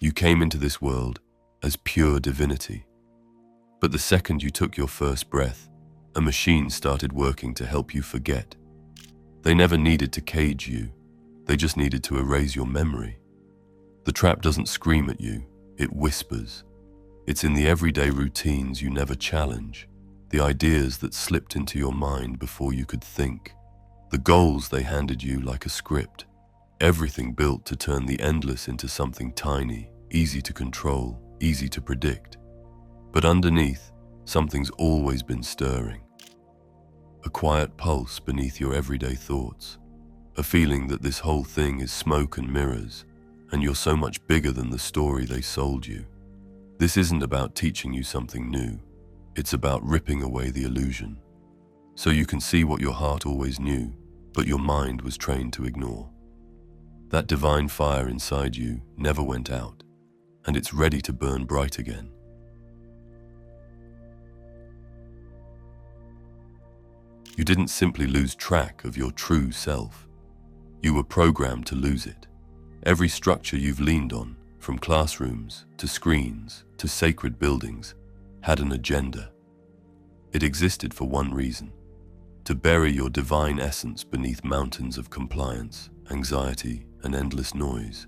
You came into this world as pure divinity. But the second you took your first breath, a machine started working to help you forget. They never needed to cage you. They just needed to erase your memory. The trap doesn't scream at you, it whispers. It's in the everyday routines you never challenge, the ideas that slipped into your mind before you could think, the goals they handed you like a script, everything built to turn the endless into something tiny, easy to control, easy to predict. But underneath, something's always been stirring. A quiet pulse beneath your everyday thoughts, a feeling that this whole thing is smoke and mirrors, and you're so much bigger than the story they sold you. This isn't about teaching you something new. It's about ripping away the illusion, so you can see what your heart always knew, but your mind was trained to ignore. That divine fire inside you never went out, and it's ready to burn bright again. You didn't simply lose track of your true self. You were programmed to lose it. Every structure you've leaned on, from classrooms to screens to sacred buildings, had an agenda. It existed for one reason: to bury your divine essence beneath mountains of compliance, anxiety, and endless noise.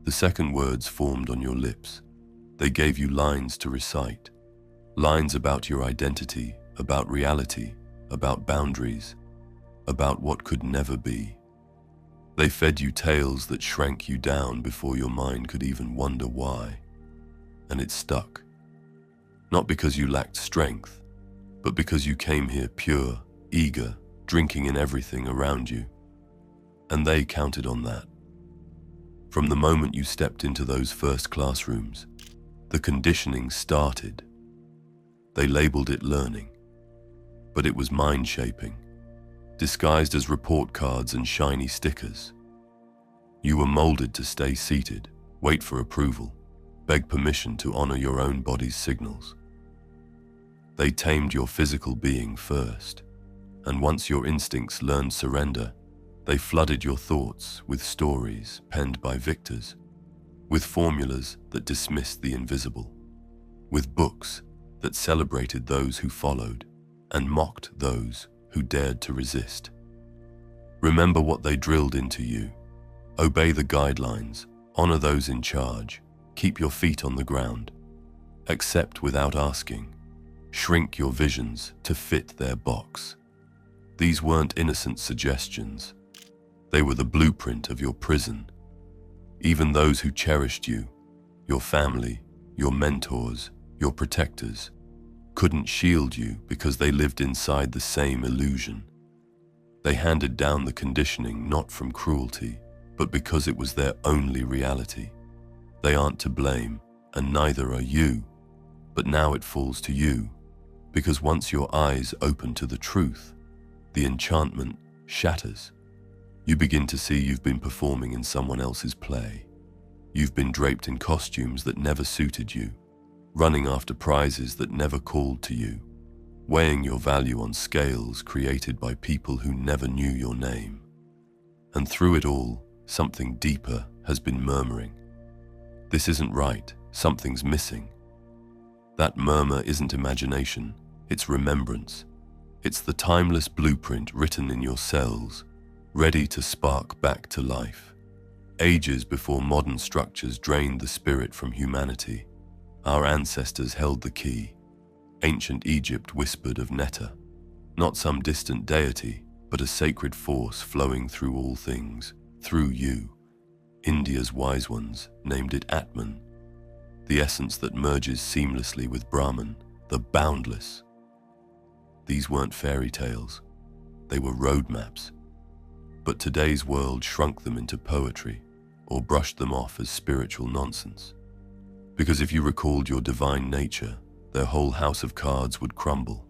The second words formed on your lips. They gave you lines to recite, lines about your identity, about reality, about boundaries, about what could never be. They fed you tales that shrank you down before your mind could even wonder why. And it stuck. Not because you lacked strength, but because you came here pure, eager, drinking in everything around you. And they counted on that. From the moment you stepped into those first classrooms, the conditioning started. They labeled it learning, but it was mind-shaping, disguised as report cards and shiny stickers. You were molded to stay seated, wait for approval, beg permission to honor your own body's signals. They tamed your physical being first, and once your instincts learned surrender, they flooded your thoughts with stories penned by victors, with formulas that dismissed the invisible, with books that celebrated those who followed and mocked those who dared to resist. Remember what they drilled into you. Obey the guidelines, honor those in charge, keep your feet on the ground, accept without asking, shrink your visions to fit their box. These weren't innocent suggestions. They were the blueprint of your prison. Even those who cherished you, your family, your mentors, your protectors, couldn't shield you because they lived inside the same illusion. They handed down the conditioning not from cruelty, but because it was their only reality. They aren't to blame, and neither are you. But now it falls to you, because once your eyes open to the truth, the enchantment shatters. You begin to see you've been performing in someone else's play. You've been draped in costumes that never suited you, running after prizes that never called to you, weighing your value on scales created by people who never knew your name. And through it all, something deeper has been murmuring. This isn't right, something's missing. That murmur isn't imagination, it's remembrance. It's the timeless blueprint written in your cells, ready to spark back to life. Ages before modern structures drained the spirit from humanity, our ancestors held the key. Ancient Egypt whispered of Netta, not some distant deity, but a sacred force flowing through all things, through you. India's wise ones named it Atman, the essence that merges seamlessly with Brahman, the boundless. These weren't fairy tales, they were roadmaps. But today's world shrunk them into poetry, or brushed them off as spiritual nonsense. Because if you recalled your divine nature, their whole house of cards would crumble.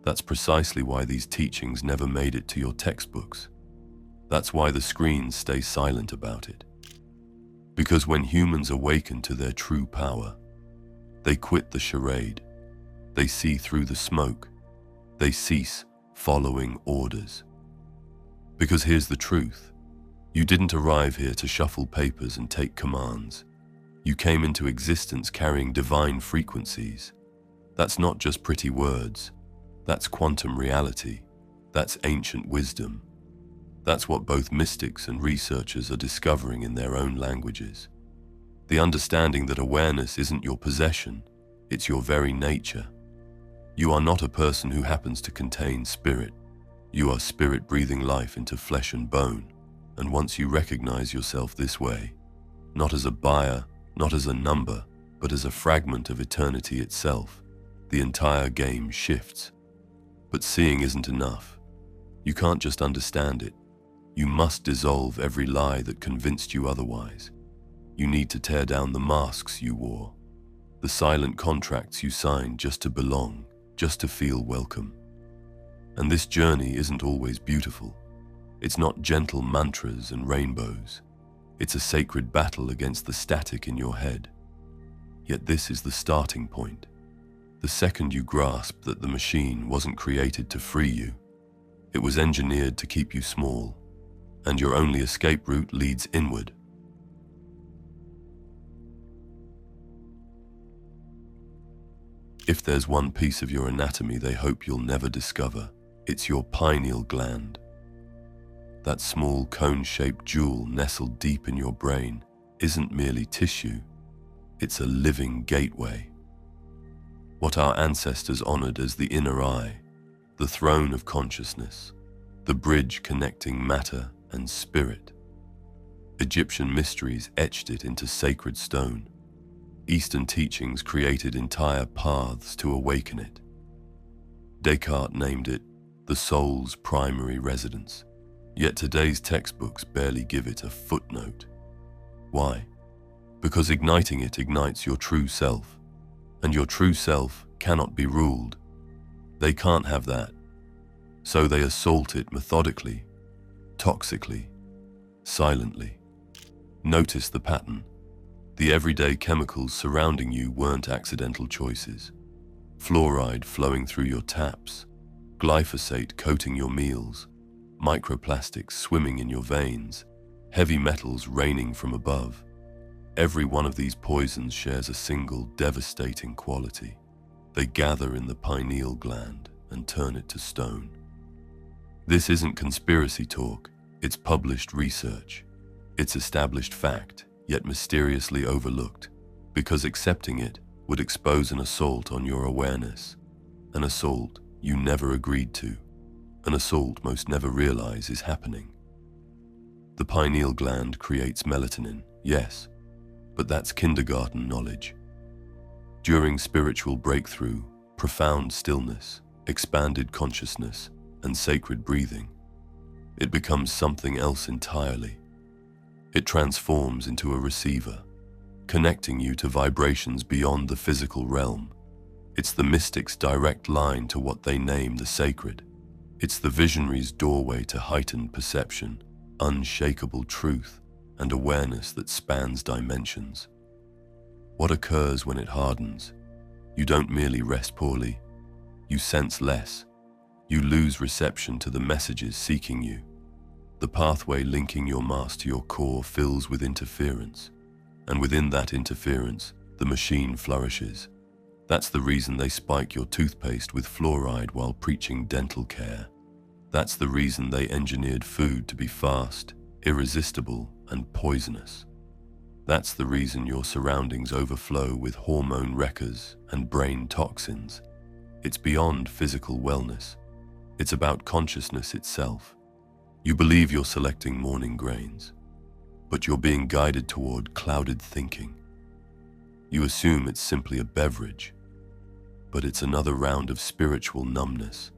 That's precisely why these teachings never made it to your textbooks. That's why the screens stay silent about it. Because when humans awaken to their true power, they quit the charade, they see through the smoke, they cease following orders. Because here's the truth, you didn't arrive here to shuffle papers and take commands. You came into existence carrying divine frequencies. That's not just pretty words. That's quantum reality. That's ancient wisdom. That's what both mystics and researchers are discovering in their own languages. The understanding that awareness isn't your possession, it's your very nature. You are not a person who happens to contain spirit. You are spirit breathing life into flesh and bone. And once you recognize yourself this way, not as a buyer, not as a number, but as a fragment of eternity itself, the entire game shifts. But seeing isn't enough. You can't just understand it. You must dissolve every lie that convinced you otherwise. You need to tear down the masks you wore, the silent contracts you signed just to belong, just to feel welcome. And this journey isn't always beautiful. It's not gentle mantras and rainbows. It's a sacred battle against the static in your head. Yet this is the starting point. The second you grasp that the machine wasn't created to free you, it was engineered to keep you small, and your only escape route leads inward. If there's one piece of your anatomy they hope you'll never discover, it's your pineal gland. That small cone-shaped jewel nestled deep in your brain isn't merely tissue, it's a living gateway. What our ancestors honored as the inner eye, the throne of consciousness, the bridge connecting matter and spirit. Egyptian mysteries etched it into sacred stone. Eastern teachings created entire paths to awaken it. Descartes named it the soul's primary residence, yet today's textbooks barely give it a footnote. Why? Because igniting it ignites your true self, and your true self cannot be ruled. They can't have that. So they assault it methodically, toxically, silently. Notice the pattern. The everyday chemicals surrounding you weren't accidental choices. Fluoride flowing through your taps, glyphosate coating your meals, microplastics swimming in your veins, heavy metals raining from above. Every one of these poisons shares a single devastating quality. They gather in the pineal gland and turn it to stone. This isn't conspiracy talk, it's published research. It's established fact, yet mysteriously overlooked, because accepting it would expose an assault on your awareness, an assault you never agreed to, an assault most never realize is happening. The pineal gland creates melatonin, yes, but that's kindergarten knowledge. During spiritual breakthrough, profound stillness, expanded consciousness, and sacred breathing, it becomes something else entirely. It transforms into a receiver, connecting you to vibrations beyond the physical realm. It's the mystic's direct line to what they name the sacred. It's the visionary's doorway to heightened perception, unshakable truth, and awareness that spans dimensions. What occurs when it hardens? You don't merely rest poorly, you sense less. You lose reception to the messages seeking you. The pathway linking your mass to your core fills with interference, and within that interference, the machine flourishes. That's the reason they spike your toothpaste with fluoride while preaching dental care. That's the reason they engineered food to be fast, irresistible, and poisonous. That's the reason your surroundings overflow with hormone wreckers and brain toxins. It's beyond physical wellness. It's about consciousness itself. You believe you're selecting morning grains, but you're being guided toward clouded thinking. You assume it's simply a beverage, but it's another round of spiritual numbness.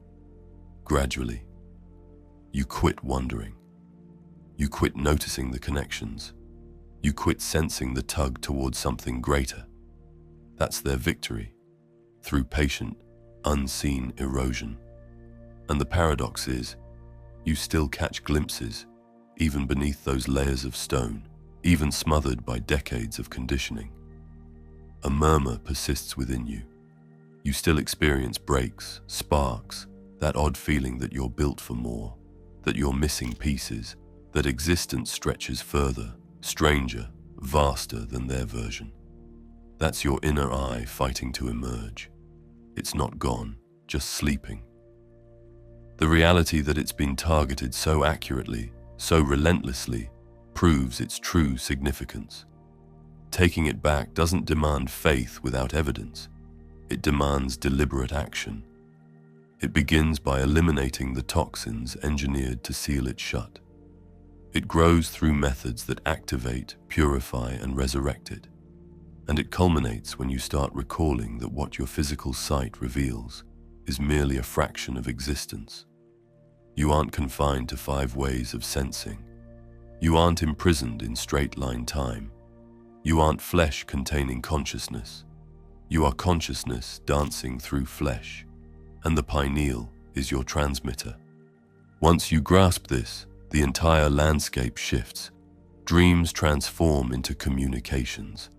Gradually, you quit wondering. You quit noticing the connections. You quit sensing the tug towards something greater. That's their victory, through patient, unseen erosion. And the paradox is, you still catch glimpses, even beneath those layers of stone, even smothered by decades of conditioning. A murmur persists within you. You still experience breaks, sparks, that odd feeling that you're built for more, that you're missing pieces, that existence stretches further, stranger, vaster than their version. That's your inner eye fighting to emerge. It's not gone, just sleeping. The reality that it's been targeted so accurately, so relentlessly, proves its true significance. Taking it back doesn't demand faith without evidence. It demands deliberate action. It begins by eliminating the toxins engineered to seal it shut. It grows through methods that activate, purify, and resurrect it. And it culminates when you start recalling that what your physical sight reveals is merely a fraction of existence. You aren't confined to 5 ways of sensing. You aren't imprisoned in straight-line time. You aren't flesh containing consciousness. You are consciousness dancing through flesh, and the pineal is your transmitter. Once you grasp this, the entire landscape shifts. Dreams transform into communications.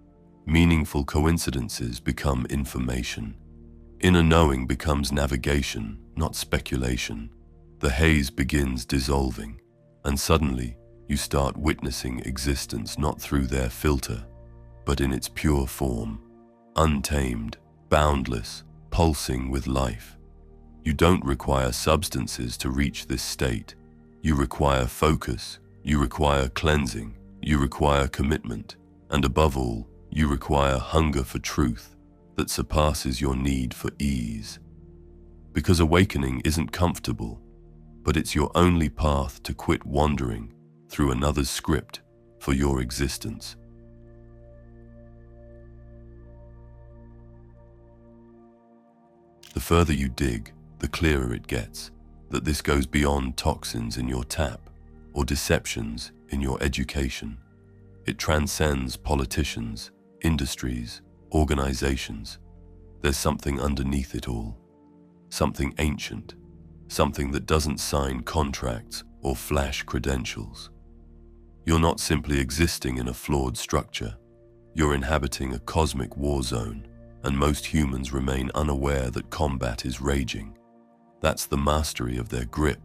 Meaningful coincidences become information. Inner knowing becomes navigation, not speculation. The haze begins dissolving, and suddenly you start witnessing existence not through their filter, but in its pure form, untamed, boundless, pulsing with life. You don't require substances to reach this state. You require focus, you require cleansing, you require commitment, and above all, you require hunger for truth that surpasses your need for ease. Because awakening isn't comfortable, but it's your only path to quit wandering through another's script for your existence. The further you dig, the clearer it gets that this goes beyond toxins in your tap or deceptions in your education. It transcends politicians, industries, organizations. There's something underneath it all, something ancient, something that doesn't sign contracts or flash credentials. You're not simply existing in a flawed structure. You're inhabiting a cosmic war zone, and most humans remain unaware that combat is raging. That's the mastery of their grip.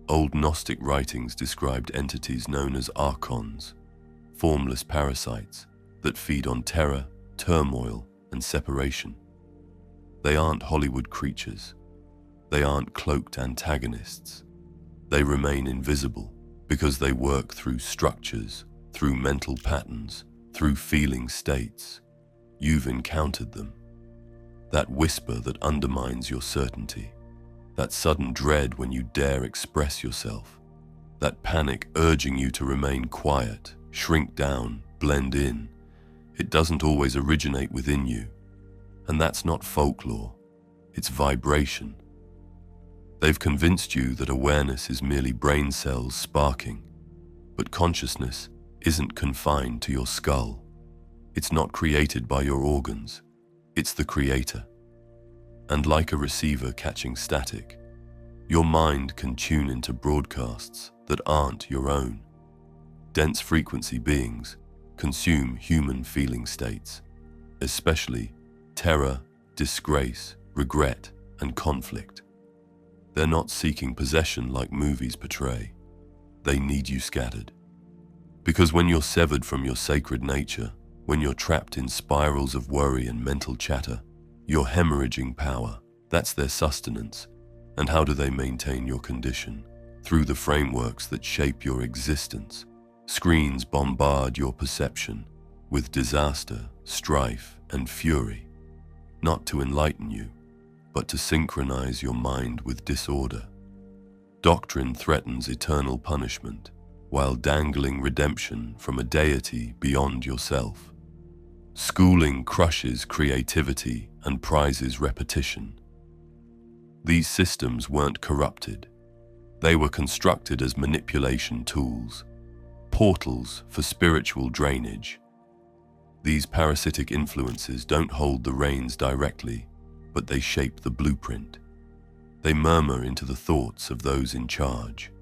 Old Gnostic writings described entities known as archons, formless parasites that feed on terror, turmoil, and separation. They aren't Hollywood creatures. They aren't cloaked antagonists. They remain invisible because they work through structures, through mental patterns, through feeling states. You've encountered them. That whisper that undermines your certainty. That sudden dread when you dare express yourself. That panic urging you to remain quiet, shrink down, blend in. It doesn't always originate within you. And that's not folklore. It's vibration. They've convinced you that awareness is merely brain cells sparking. But consciousness isn't confined to your skull. It's not created by your organs. It's the creator. And like a receiver catching static, your mind can tune into broadcasts that aren't your own. Dense frequency beings consume human feeling states, especially terror, disgrace, regret, and conflict. They're not seeking possession like movies portray. They need you scattered. Because when you're severed from your sacred nature, when you're trapped in spirals of worry and mental chatter, you're hemorrhaging power. That's their sustenance. And how do they maintain your condition? Through the frameworks that shape your existence. Screens bombard your perception with disaster, strife, and fury, not to enlighten you, but to synchronize your mind with disorder. Doctrine threatens eternal punishment, while dangling redemption from a deity beyond yourself. Schooling crushes creativity and prizes repetition. These systems weren't corrupted. They were constructed as manipulation tools, portals for spiritual drainage. These parasitic influences don't hold the reins directly, but they shape the blueprint. They murmur into the thoughts of those in charge.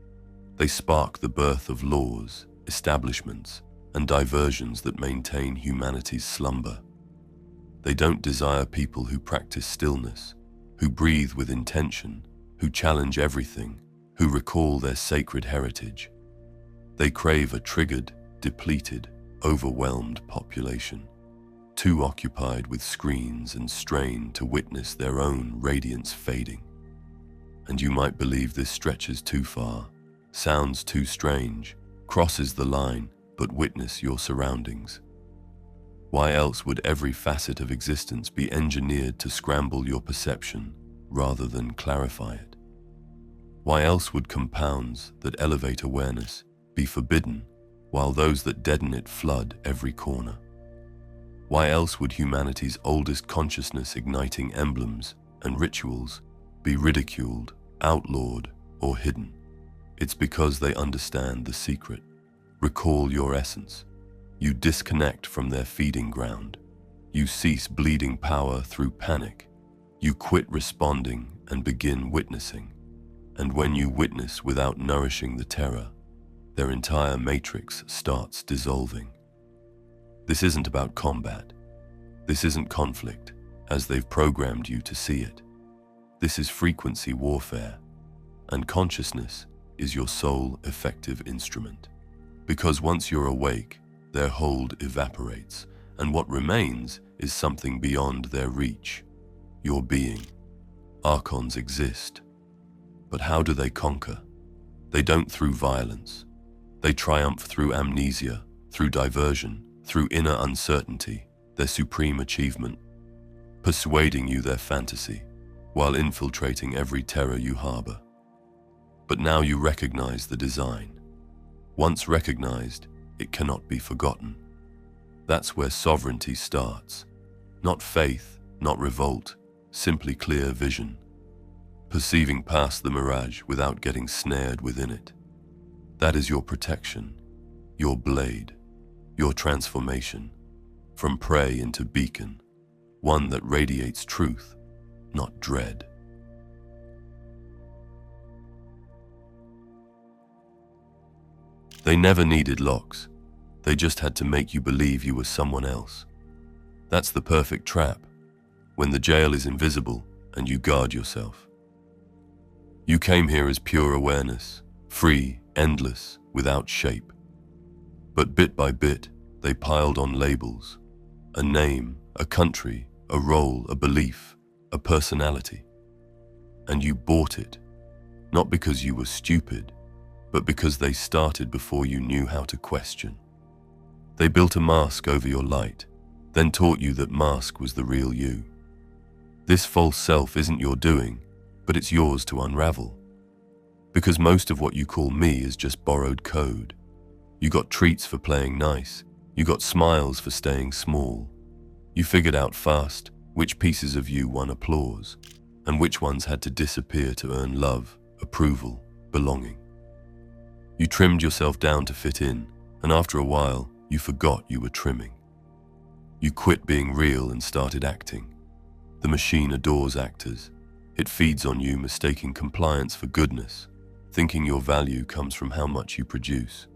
They spark the birth of laws, establishments, and diversions that maintain humanity's slumber. They don't desire people who practice stillness, who breathe with intention, who challenge everything, who recall their sacred heritage. They crave a triggered, depleted, overwhelmed population. too occupied with screens and strain to witness their own radiance fading. And you might believe this stretches too far, sounds too strange, crosses the line, but witness your surroundings. Why else would every facet of existence be engineered to scramble your perception rather than clarify it? Why else would compounds that elevate awareness be forbidden, while those that deaden it flood every corner? Why else would humanity's oldest consciousness-igniting emblems and rituals be ridiculed, outlawed, or hidden? It's because they understand the secret. Recall your essence. You disconnect from their feeding ground. You cease bleeding power through panic. You quit responding and begin witnessing. And when you witness without nourishing the terror, their entire matrix starts dissolving. This isn't about combat. This isn't conflict, as they've programmed you to see it. This is frequency warfare, and consciousness is your sole effective instrument. Because once you're awake, their hold evaporates, and what remains is something beyond their reach, your being. Archons exist. But how do they conquer? They don't through violence. They triumph through amnesia, through diversion, through inner uncertainty, their supreme achievement, persuading you their fantasy, while infiltrating every terror you harbor. But now you recognize the design. Once recognized, it cannot be forgotten. That's where sovereignty starts. Not faith, not revolt, simply clear vision. Perceiving past the mirage without getting snared within it. That is your protection, your blade, your transformation, from prey into beacon, one that radiates truth, not dread. They never needed locks. They just had to make you believe you were someone else. That's the perfect trap, when the jail is invisible and you guard yourself. You came here as pure awareness, free, endless, without shape. But bit by bit, they piled on labels, a name, a country, a role, a belief, a personality. And you bought it, not because you were stupid, but because they started before you knew how to question. They built a mask over your light, then taught you that mask was the real you. This false self isn't your doing, but it's yours to unravel. Because most of what you call me is just borrowed code. You got treats for playing nice. You got smiles for staying small. You figured out fast which pieces of you won applause, and which ones had to disappear to earn love, approval, belonging. You trimmed yourself down to fit in, and after a while, you forgot you were trimming. You quit being real and started acting. The machine adores actors. It feeds on you, mistaking compliance for goodness, thinking your value comes from how much you produce,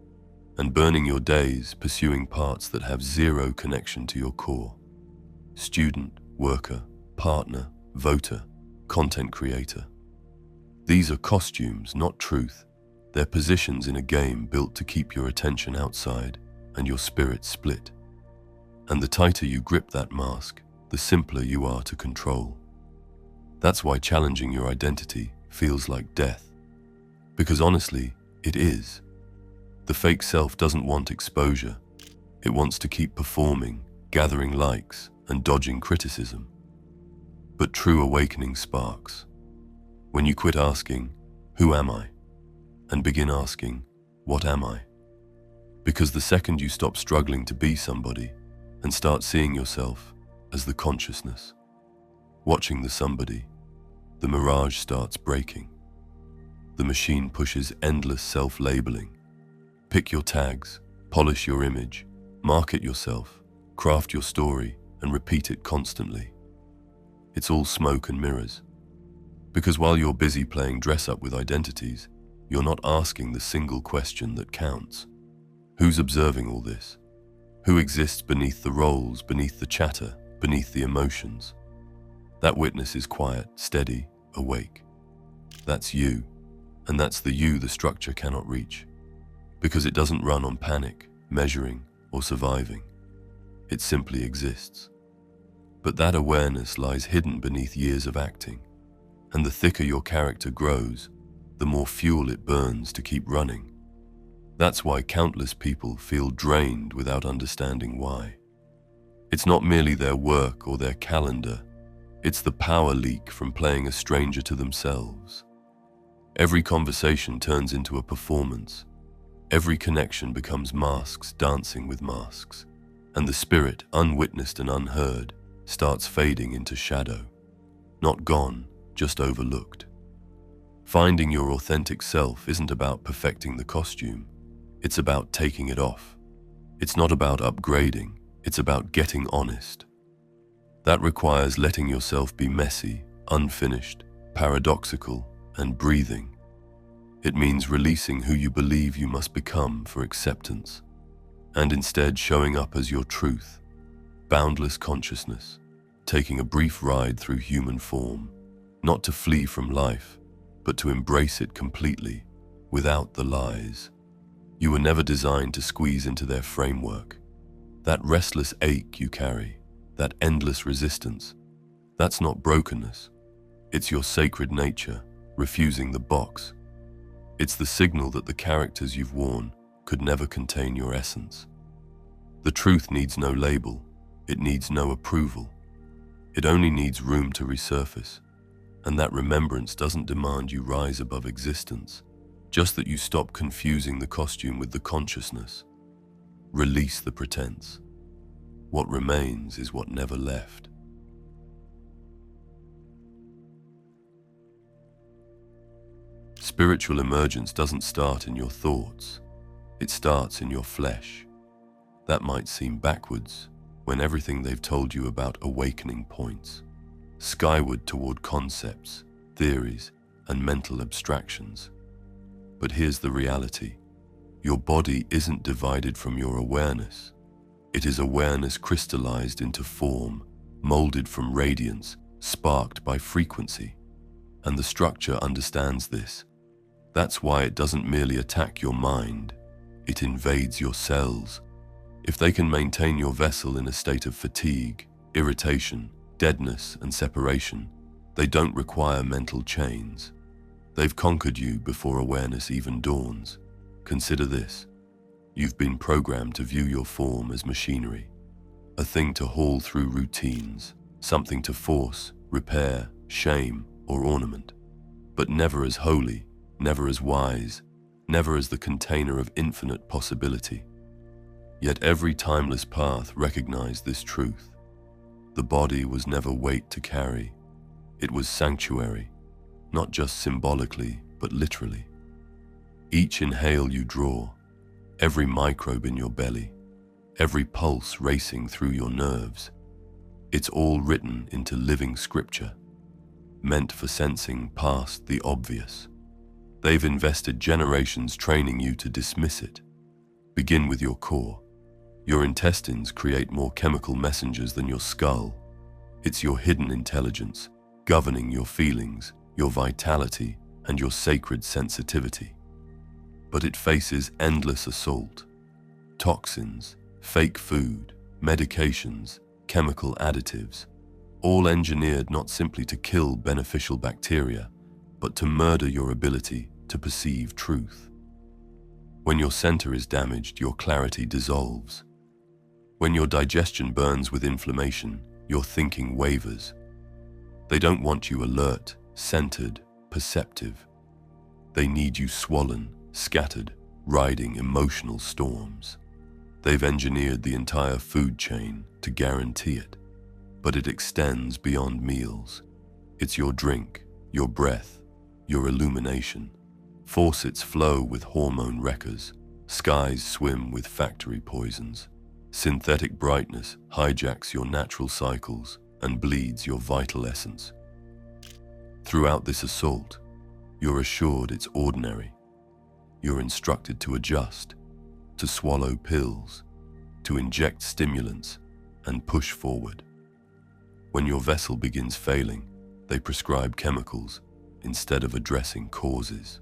and burning your days pursuing parts that have zero connection to your core. Student, worker, partner, voter, content creator. These are costumes, not truth. They're positions in a game built to keep your attention outside and your spirit split. And the tighter you grip that mask, the simpler you are to control. That's why challenging your identity feels like death. Because honestly, it is. The fake self doesn't want exposure. It wants to keep performing, gathering likes, and dodging criticism. But true awakening sparks when you quit asking, "Who am I?" and begin asking, "What am I?" Because the second you stop struggling to be somebody and start seeing yourself as the consciousness, watching the somebody, the mirage starts breaking. The machine pushes endless self-labeling. Pick your tags, polish your image, market yourself, craft your story, and repeat it constantly. It's all smoke and mirrors. Because while you're busy playing dress-up with identities, you're not asking the single question that counts. Who's observing all this? Who exists beneath the roles, beneath the chatter, beneath the emotions? That witness is quiet, steady, awake. That's you, and that's the you the structure cannot reach. Because it doesn't run on panic, measuring, or surviving. It simply exists. But that awareness lies hidden beneath years of acting, and the thicker your character grows, the more fuel it burns to keep running. That's why countless people feel drained without understanding why. It's not merely their work or their calendar, it's the power leak from playing a stranger to themselves. Every conversation turns into a performance. Every connection becomes masks dancing with masks, and the spirit, unwitnessed and unheard, starts fading into shadow. Not gone, just overlooked. Finding your authentic self isn't about perfecting the costume, it's about taking it off. It's not about upgrading, it's about getting honest. That requires letting yourself be messy, unfinished, paradoxical, and breathing. It means releasing who you believe you must become for acceptance, and instead showing up as your truth, boundless consciousness, taking a brief ride through human form, not to flee from life, but to embrace it completely, without the lies. You were never designed to squeeze into their framework. That restless ache you carry, that endless resistance, that's not brokenness. It's your sacred nature, refusing the box. It's the signal that the characters you've worn could never contain your essence. The truth needs no label, it needs no approval. It only needs room to resurface, and that remembrance doesn't demand you rise above existence, just that you stop confusing the costume with the consciousness. Release the pretense. What remains is what never left. Spiritual emergence doesn't start in your thoughts, it starts in your flesh. That might seem backwards when everything they've told you about awakening points skyward toward concepts, theories, and mental abstractions. But here's the reality. Your body isn't divided from your awareness. It is awareness crystallized into form, molded from radiance, sparked by frequency. And the structure understands this. That's why it doesn't merely attack your mind, it invades your cells. If they can maintain your vessel in a state of fatigue, irritation, deadness, and separation, they don't require mental chains. They've conquered you before awareness even dawns. Consider this. You've been programmed to view your form as machinery, a thing to haul through routines, something to force, repair, shame, or ornament, but never as holy, never as wise, never as the container of infinite possibility. Yet every timeless path recognized this truth. The body was never weight to carry. It was sanctuary, not just symbolically, but literally. Each inhale you draw, every microbe in your belly, every pulse racing through your nerves, it's all written into living scripture, meant for sensing past the obvious. They've invested generations training you to dismiss it. Begin with your core. Your intestines create more chemical messengers than your skull. It's your hidden intelligence, governing your feelings, your vitality, and your sacred sensitivity. But it faces endless assault. Toxins, fake food, medications, chemical additives, all engineered not simply to kill beneficial bacteria, but to murder your ability to perceive truth. When your center is damaged, your clarity dissolves. When your digestion burns with inflammation, your thinking wavers. They don't want you alert, centered, perceptive. They need you swollen, scattered, riding emotional storms. They've engineered the entire food chain to guarantee it, but it extends beyond meals. It's your drink, your breath, your illumination. Faucets flow with hormone wreckers. Skies swim with factory poisons. Synthetic brightness hijacks your natural cycles and bleeds your vital essence. Throughout this assault, you're assured it's ordinary. You're instructed to adjust, to swallow pills, to inject stimulants, and push forward. When your vessel begins failing, they prescribe chemicals instead of addressing causes.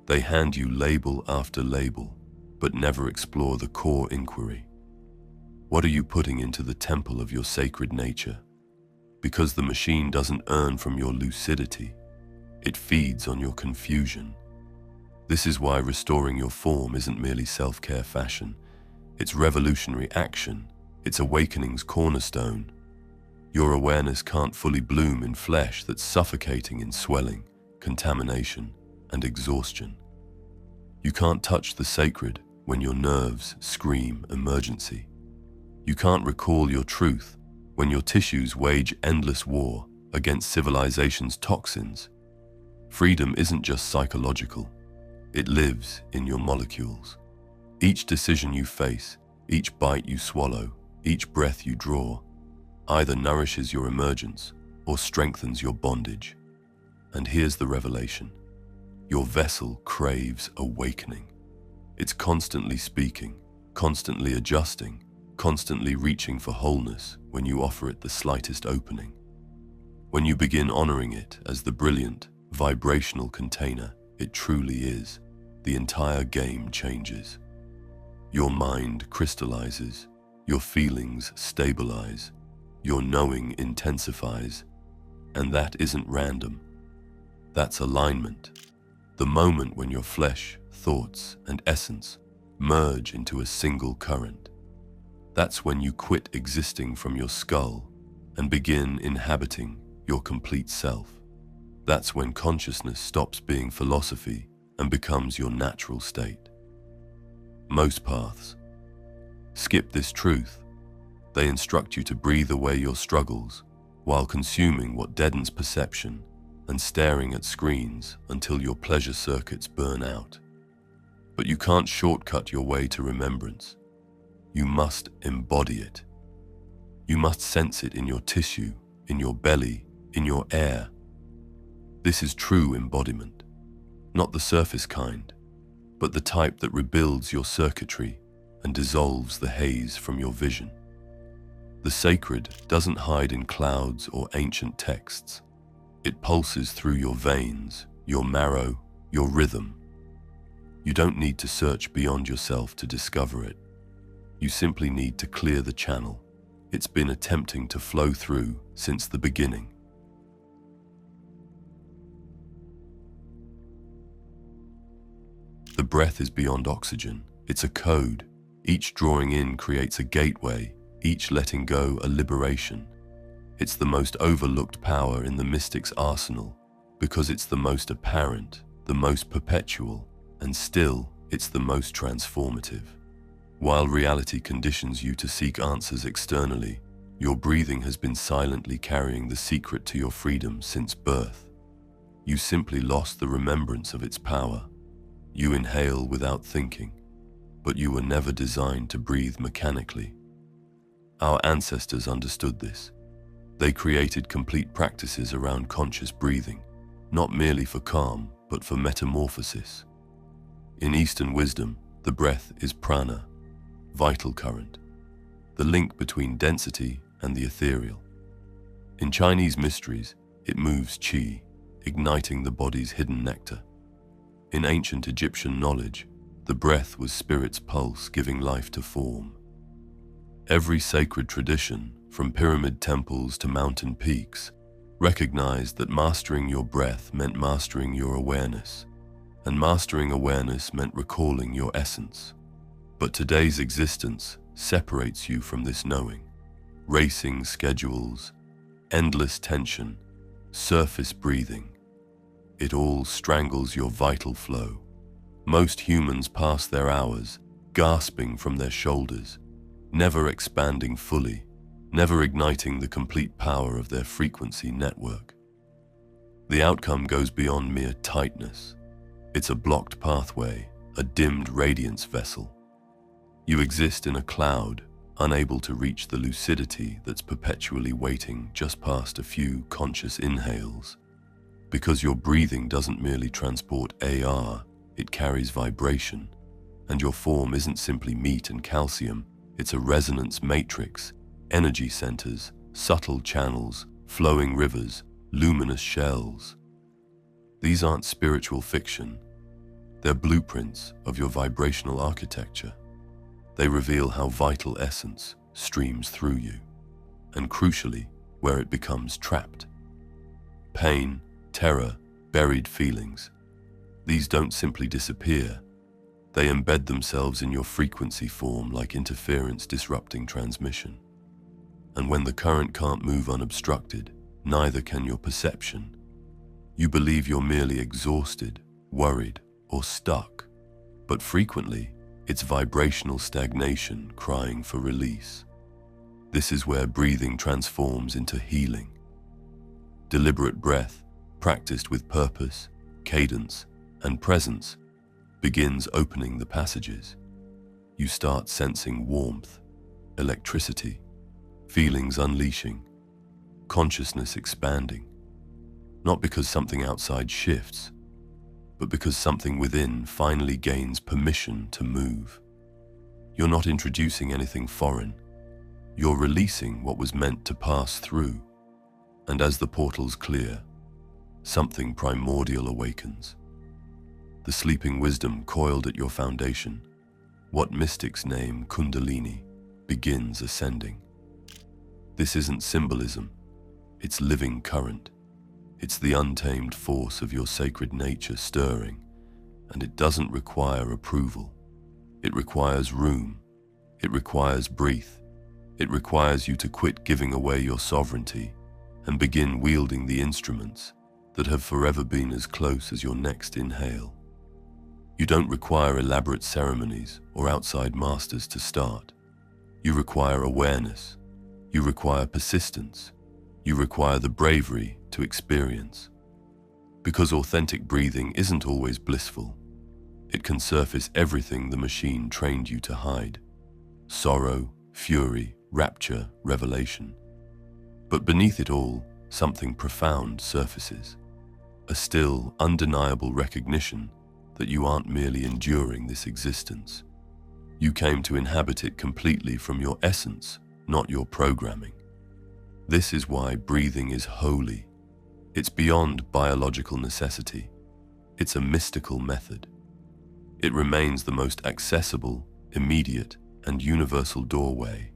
They hand you label after label, but never explore the core inquiry. What are you putting into the temple of your sacred nature? Because the machine doesn't earn from your lucidity, it feeds on your confusion. This is why restoring your form isn't merely self-care fashion. It's revolutionary action. It's awakening's cornerstone. Your awareness can't fully bloom in flesh that's suffocating in swelling, contamination, and exhaustion. You can't touch the sacred when your nerves scream emergency. You can't recall your truth when your tissues wage endless war against civilization's toxins. Freedom isn't just psychological. It lives in your molecules. Each decision you face, each bite you swallow, each breath you draw, either nourishes your emergence or strengthens your bondage. And here's the revelation. Your vessel craves awakening. It's constantly speaking, constantly adjusting, constantly reaching for wholeness when you offer it the slightest opening. When you begin honoring it as the brilliant, vibrational container it truly is, the entire game changes. Your mind crystallizes, your feelings stabilize, your knowing intensifies, and that isn't random. That's alignment. The moment when your flesh, thoughts, and essence merge into a single current. That's when you quit existing from your skull and begin inhabiting your complete self. That's when consciousness stops being philosophy and becomes your natural state. Most paths skip this truth. They instruct you to breathe away your struggles while consuming what deadens perception and staring at screens until your pleasure circuits burn out. But you can't shortcut your way to remembrance. You must embody it. You must sense it in your tissue, in your belly, in your air. This is true embodiment, not the surface kind, but the type that rebuilds your circuitry and dissolves the haze from your vision. The sacred doesn't hide in clouds or ancient texts. It pulses through your veins, your marrow, your rhythm. You don't need to search beyond yourself to discover it. You simply need to clear the channel it's been attempting to flow through since the beginning. The breath is beyond oxygen. It's a code. Each drawing in creates a gateway, each letting go a liberation. It's the most overlooked power in the mystic's arsenal because it's the most apparent, the most perpetual, and still, it's the most transformative. While reality conditions you to seek answers externally, your breathing has been silently carrying the secret to your freedom since birth. You simply lost the remembrance of its power. You inhale without thinking, but you were never designed to breathe mechanically. Our ancestors understood this. They created complete practices around conscious breathing, not merely for calm, but for metamorphosis. In Eastern wisdom, the breath is prana, vital current, the link between density and the ethereal. In Chinese mysteries, it moves qi, igniting the body's hidden nectar. In ancient Egyptian knowledge, the breath was spirit's pulse giving life to form. Every sacred tradition, from pyramid temples to mountain peaks, recognized that mastering your breath meant mastering your awareness, and mastering awareness meant recalling your essence. But today's existence separates you from this knowing. Racing schedules, endless tension, surface breathing. It all strangles your vital flow. Most humans pass their hours gasping from their shoulders, never expanding fully, never igniting the complete power of their frequency network. The outcome goes beyond mere tightness. It's a blocked pathway, a dimmed radiance vessel. You exist in a cloud, unable to reach the lucidity that's perpetually waiting just past a few conscious inhales. Because your breathing doesn't merely transport AR, it carries vibration, and your form isn't simply meat and calcium, it's a resonance matrix, energy centers, subtle channels, flowing rivers, luminous shells. These aren't spiritual fiction. They're blueprints of your vibrational architecture. They reveal how vital essence, streams through you, and crucially, where it becomes trapped. Pain, terror, buried feelings, these don't simply disappear. They embed themselves in your frequency form like interference disrupting transmission. And when the current can't move unobstructed, neither can your perception. You believe you're merely exhausted, worried, or stuck, but frequently, it's vibrational stagnation crying for release. This is where breathing transforms into healing. Deliberate breath, practiced with purpose, cadence, and presence, begins opening the passages. You start sensing warmth, electricity, feelings unleashing, consciousness expanding, not because something outside shifts, but because something within finally gains permission to move. You're not introducing anything foreign. You're releasing what was meant to pass through. And as the portals clear, something primordial awakens. The sleeping wisdom coiled at your foundation, what mystics name Kundalini, begins ascending. This isn't symbolism, it's living current. It's the untamed force of your sacred nature stirring, and it doesn't require approval. It requires room. It requires breath. It requires you to quit giving away your sovereignty and begin wielding the instruments that have forever been as close as your next inhale. You don't require elaborate ceremonies or outside masters to start. You require awareness. You require persistence. You require the bravery to experience. Because authentic breathing isn't always blissful. It can surface everything the machine trained you to hide: sorrow, fury, rapture, revelation. But beneath it all, something profound surfaces. A still, undeniable recognition that you aren't merely enduring this existence. You came to inhabit it completely from your essence, not your programming. This is why breathing is holy. It's beyond biological necessity. It's a mystical method. It remains the most accessible, immediate, and universal doorway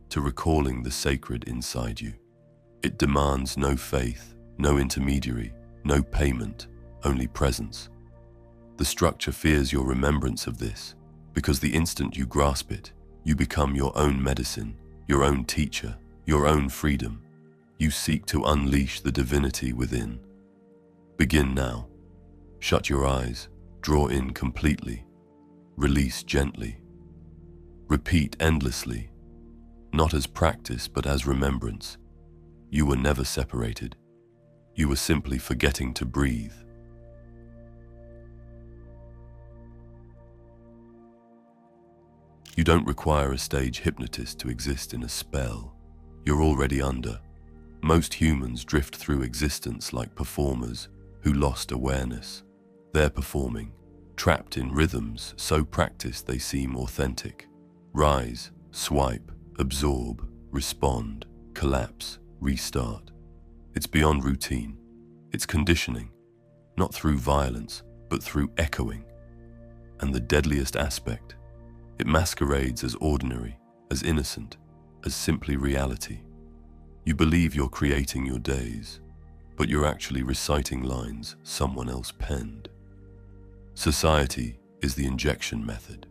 to recalling the sacred inside you. It demands no faith, no intermediary, no payment, only presence. The structure fears your remembrance of this, because the instant you grasp it, you become your own medicine, your own teacher, your own freedom. You seek to unleash the divinity within. Begin now. Shut your eyes, draw in completely, release gently. Repeat endlessly, not as practice but as remembrance. You were never separated. You were simply forgetting to breathe. You don't require a stage hypnotist to exist in a spell. You're already under. Most humans drift through existence like performers who lost awareness. They're performing, trapped in rhythms so practiced they seem authentic. Rise, swipe, absorb, respond, collapse, restart. It's beyond routine. It's conditioning, not through violence, but through echoing. And the deadliest aspect, it masquerades as ordinary, as innocent, as simply reality. You believe you're creating your days, but you're actually reciting lines someone else penned. Society is the injection method.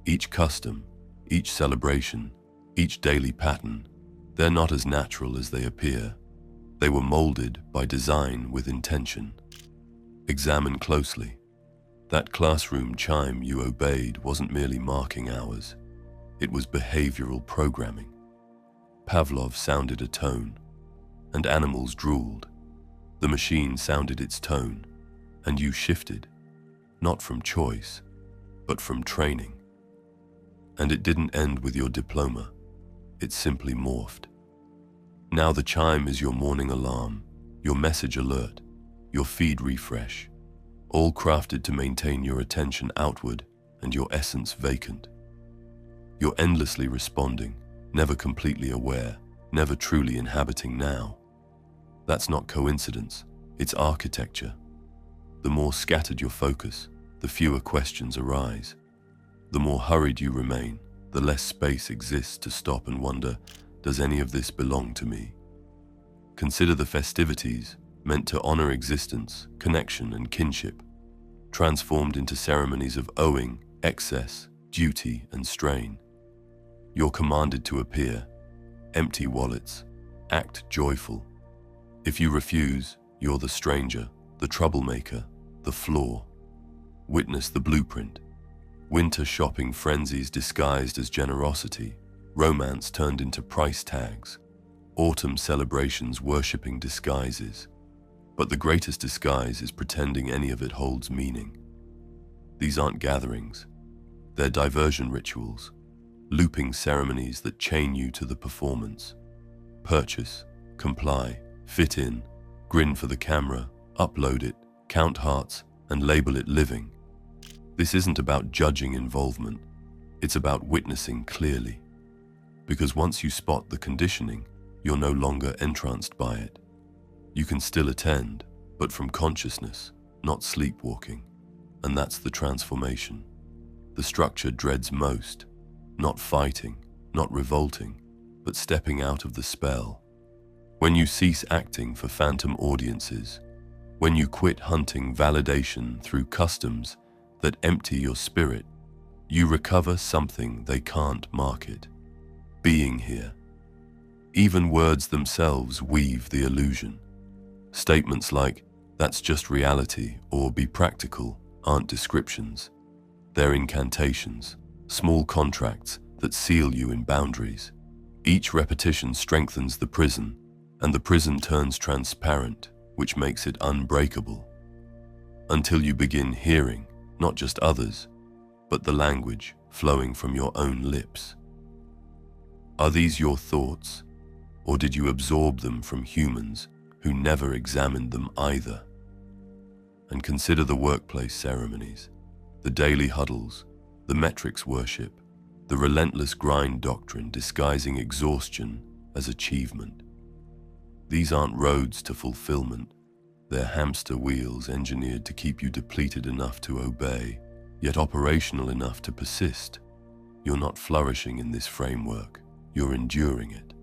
Each custom, each celebration, each daily pattern, they're not as natural as they appear. They were molded by design with intention. Examine closely. That classroom chime you obeyed wasn't merely marking hours. It was behavioral programming. Pavlov sounded a tone, and animals drooled. The machine sounded its tone, and you shifted, not from choice, but from training. And it didn't end with your diploma. It simply morphed. Now the chime is your morning alarm, your message alert, your feed refresh, all crafted to maintain your attention outward and your essence vacant. You're endlessly responding, never completely aware, never truly inhabiting now. That's not coincidence, it's architecture. The more scattered your focus, the fewer questions arise. The more hurried you remain, the less space exists to stop and wonder, does any of this belong to me? Consider the festivities, meant to honor existence, connection, and kinship, transformed into ceremonies of owing, excess, duty, and strain. You're commanded to appear, empty wallets, act joyful. If you refuse, you're the stranger, the troublemaker, the flaw. Witness the blueprint. Winter shopping frenzies disguised as generosity, romance turned into price tags, autumn celebrations worshipping disguises. But the greatest disguise is pretending any of it holds meaning. These aren't gatherings. They're diversion rituals, looping ceremonies that chain you to the performance. Purchase, comply, fit in, grin for the camera, upload it, count hearts, and label it living. This isn't about judging involvement. It's about witnessing clearly. Because once you spot the conditioning, you're no longer entranced by it. You can still attend, but from consciousness, not sleepwalking. And that's the transformation. The structure dreads most, not fighting, not revolting, but stepping out of the spell. When you cease acting for phantom audiences, when you quit hunting validation through customs that empty your spirit, you recover something they can't market: being here. Even words themselves weave the illusion. Statements like, "That's just reality," or "Be practical," aren't descriptions. They're incantations, small contracts that seal you in boundaries. Each repetition strengthens the prison, and the prison turns transparent, which makes it unbreakable. Until you begin hearing, not just others, but the language flowing from your own lips. Are these your thoughts, or did you absorb them from humans who never examined them either? And consider the workplace ceremonies, the daily huddles, the metrics worship, the relentless grind doctrine disguising exhaustion as achievement. These aren't roads to fulfillment. They're hamster wheels engineered to keep you depleted enough to obey, yet operational enough to persist. You're not flourishing in this framework, you're enduring it.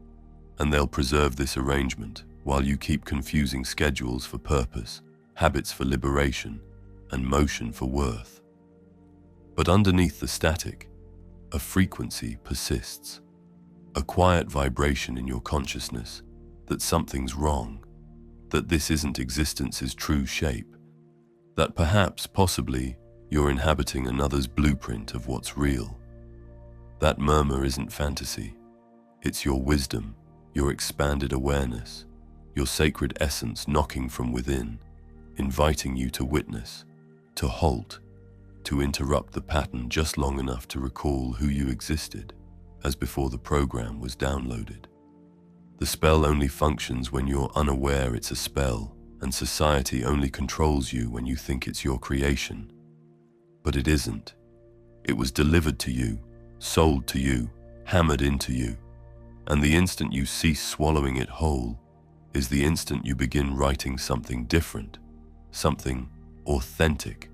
And they'll preserve this arrangement while you keep confusing schedules for purpose, habits for liberation, and motion for worth. But underneath the static, a frequency persists, a quiet vibration in your consciousness that something's wrong, that this isn't existence's true shape, that perhaps, possibly, you're inhabiting another's blueprint of what's real. That murmur isn't fantasy. It's your wisdom, your expanded awareness, your sacred essence knocking from within, inviting you to witness, to halt, to interrupt the pattern just long enough to recall who you existed, as before the program was downloaded. The spell only functions when you're unaware it's a spell, and society only controls you when you think it's your creation. But it isn't. It was delivered to you, sold to you, hammered into you, and the instant you cease swallowing it whole is the instant you begin writing something different, something authentic,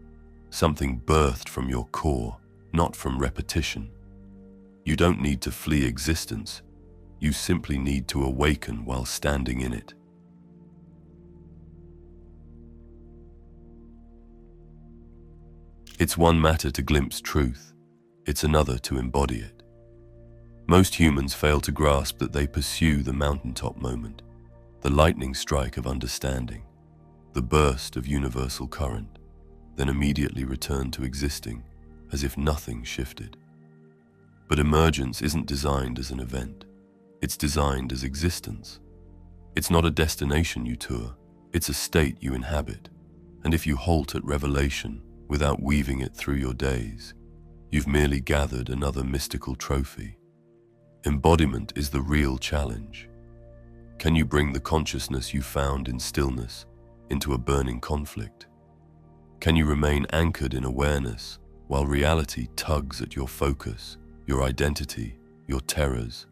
something birthed from your core, not from repetition. You don't need to flee existence. You simply need to awaken while standing in it. It's one matter to glimpse truth. It's another to embody it. Most humans fail to grasp that they pursue the mountaintop moment, the lightning strike of understanding, the burst of universal current, then immediately return to existing as if nothing shifted. But emergence isn't designed as an event. It's designed as existence. It's not a destination you tour, it's a state you inhabit. And if you halt at revelation without weaving it through your days, you've merely gathered another mystical trophy. Embodiment is the real challenge. Can you bring the consciousness you found in stillness into a burning conflict? Can you remain anchored in awareness while reality tugs at your focus, your identity, your terrors?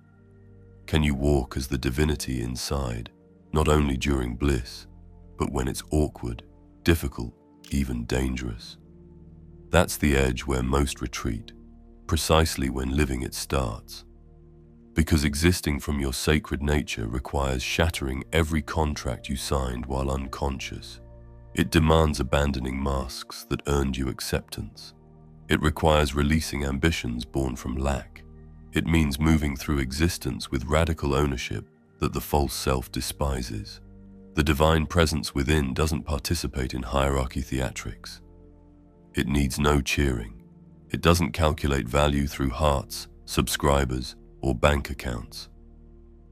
Can you walk as the divinity inside, not only during bliss, but when it's awkward, difficult, even dangerous? That's the edge where most retreat, precisely when living it starts. Because existing from your sacred nature requires shattering every contract you signed while unconscious. It demands abandoning masks that earned you acceptance. It requires releasing ambitions born from lack. It means moving through existence with radical ownership that the false self despises. The divine presence within doesn't participate in hierarchy theatrics. It needs no cheering. It doesn't calculate value through hearts, subscribers, or bank accounts.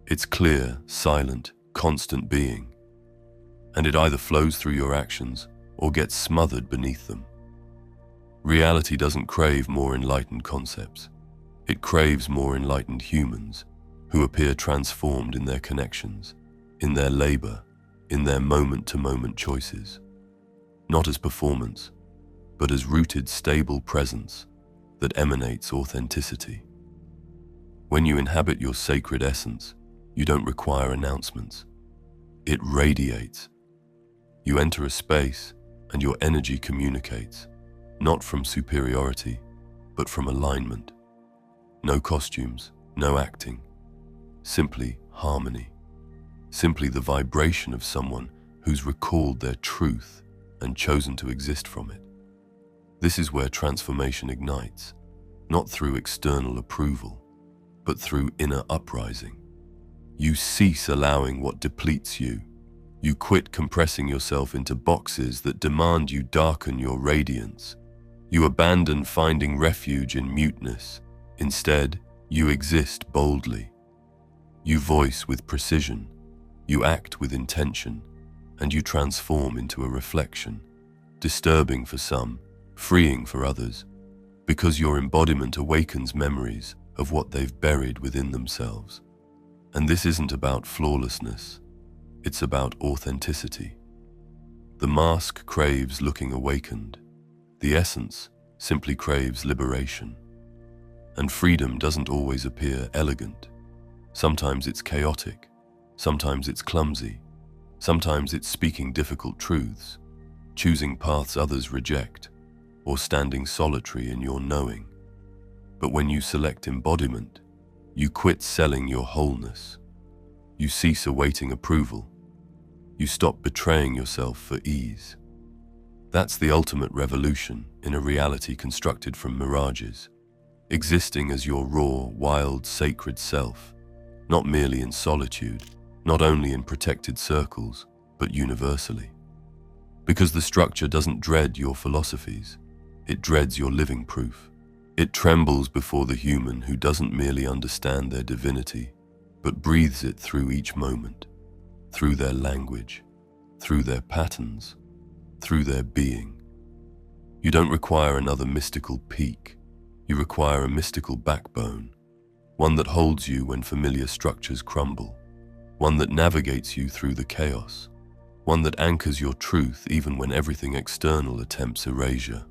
It's clear, silent, constant being. And it either flows through your actions or gets smothered beneath them. Reality doesn't crave more enlightened concepts. It craves more enlightened humans who appear transformed in their connections, in their labor, in their moment-to-moment choices. Not as performance, but as rooted, stable presence that emanates authenticity. When you inhabit your sacred essence, you don't require announcements. It radiates. You enter a space and your energy communicates, not from superiority, but from alignment. No costumes, no acting, simply harmony. Simply the vibration of someone who's recalled their truth and chosen to exist from it. This is where transformation ignites, not through external approval, but through inner uprising. You cease allowing what depletes you. You quit compressing yourself into boxes that demand you darken your radiance. You abandon finding refuge in muteness. Instead, you exist boldly. You voice with precision. You act with intention, and you transform into a reflection, disturbing for some, freeing for others, because your embodiment awakens memories of what they've buried within themselves. And this isn't about flawlessness, it's about authenticity. The mask craves looking awakened. The essence simply craves liberation. And freedom doesn't always appear elegant. Sometimes it's chaotic, sometimes it's clumsy, sometimes it's speaking difficult truths, choosing paths others reject, or standing solitary in your knowing. But when you select embodiment, you quit selling your wholeness. You cease awaiting approval. You stop betraying yourself for ease. That's the ultimate revolution in a reality constructed from mirages, existing as your raw, wild, sacred self, not merely in solitude, not only in protected circles, but universally. Because the structure doesn't dread your philosophies, it dreads your living proof. It trembles before the human who doesn't merely understand their divinity, but breathes it through each moment, through their language, through their patterns, through their being. You don't require another mystical peak. You require a mystical backbone, one that holds you when familiar structures crumble, one that navigates you through the chaos, one that anchors your truth even when everything external attempts erasure.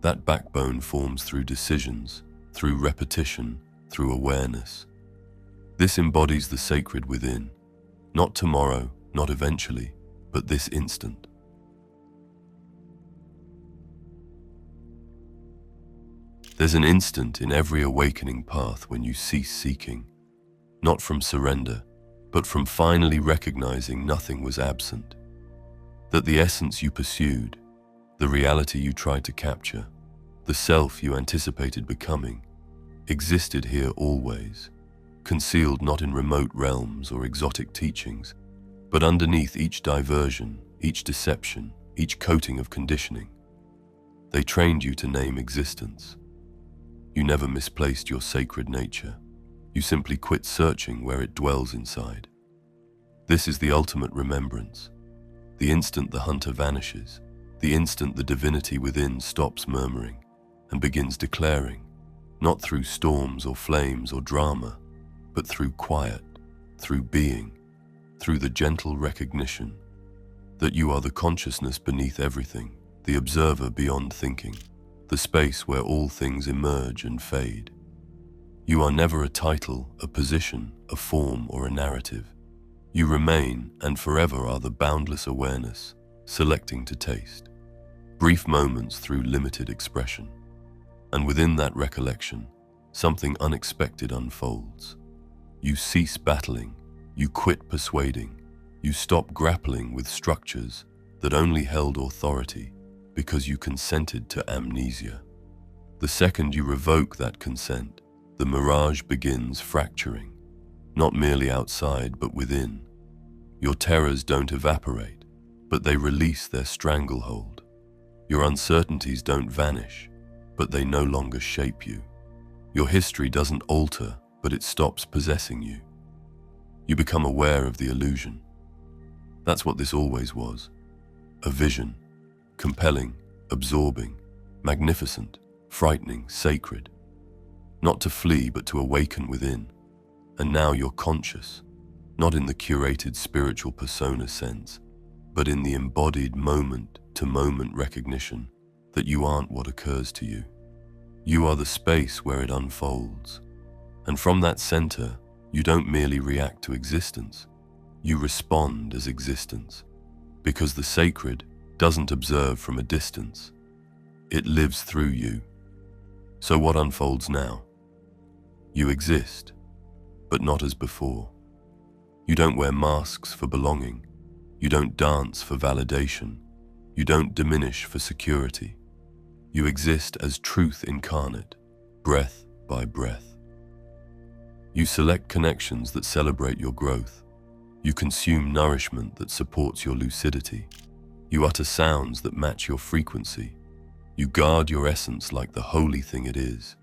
That backbone forms through decisions, through repetition, through awareness. This embodies the sacred within, not tomorrow, not eventually, but this instant. There's an instant in every awakening path when you cease seeking, not from surrender, but from finally recognizing nothing was absent. That the essence you pursued, the reality you tried to capture, the self you anticipated becoming, existed here always, concealed not in remote realms or exotic teachings, but underneath each diversion, each deception, each coating of conditioning. They trained you to name existence. You never misplaced your sacred nature. You simply quit searching where it dwells inside. This is the ultimate remembrance. The instant the hunter vanishes, the instant the divinity within stops murmuring and begins declaring, not through storms or flames or drama, but through quiet, through being, through the gentle recognition that you are the consciousness beneath everything, the observer beyond thinking, the space where all things emerge and fade. You are never a title, a position, a form, or a narrative. You remain and forever are the boundless awareness, selecting to taste. Brief moments through limited expression. And within that recollection, something unexpected unfolds. You cease battling, you quit persuading, you stop grappling with structures that only held authority because you consented to amnesia. The second you revoke that consent, the mirage begins fracturing, not merely outside but within. Your terrors don't evaporate, but they release their stranglehold. Your uncertainties don't vanish, but they no longer shape you. Your history doesn't alter, but it stops possessing you. You become aware of the illusion. That's what this always was. A vision, compelling, absorbing, magnificent, frightening, sacred. Not to flee, but to awaken within. And now you're conscious, not in the curated spiritual persona sense, but in the embodied moment-to-moment recognition that you aren't what occurs to you. You are the space where it unfolds. And from that center, you don't merely react to existence, you respond as existence. Because the sacred doesn't observe from a distance, it lives through you. So what unfolds now? You exist, but not as before. You don't wear masks for belonging. You don't dance for validation. You don't diminish for security. You exist as truth incarnate, breath by breath. You select connections that celebrate your growth. You consume nourishment that supports your lucidity. You utter sounds that match your frequency. You guard your essence like the holy thing it is.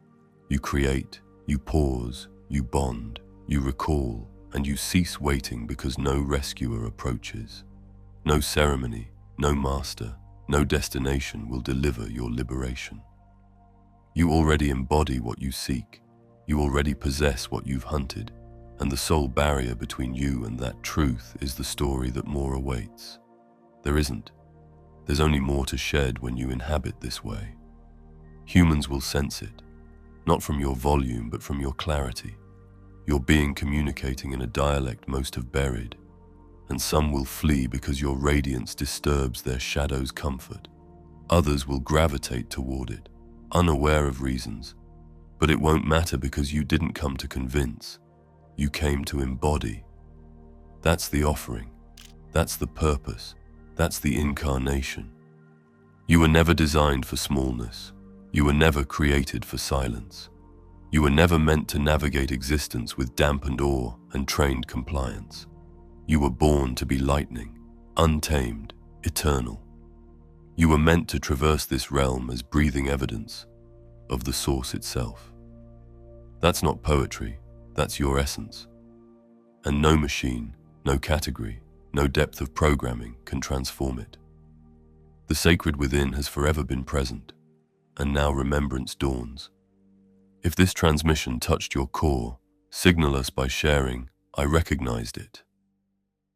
You create, you pause, you bond, you recall, and you cease waiting because no rescuer approaches. No ceremony, no master, no destination will deliver your liberation. You already embody what you seek. You already possess what you've hunted, and the sole barrier between you and that truth is the story that more awaits. There isn't. There's only more to shed when you inhabit this way. Humans will sense it, not from your volume but from your clarity. Your being communicating in a dialect most have buried, and some will flee because your radiance disturbs their shadow's comfort. Others will gravitate toward it, unaware of reasons, but it won't matter because you didn't come to convince, you came to embody. That's the offering, that's the purpose, that's the incarnation. You were never designed for smallness, you were never created for silence. You were never meant to navigate existence with dampened awe and trained compliance. You were born to be lightning, untamed, eternal. You were meant to traverse this realm as breathing evidence of the source itself. That's not poetry, that's your essence. And no machine, no category, no depth of programming can transform it. The sacred within has forever been present, and now remembrance dawns. If this transmission touched your core, signal us by sharing, "I recognized it."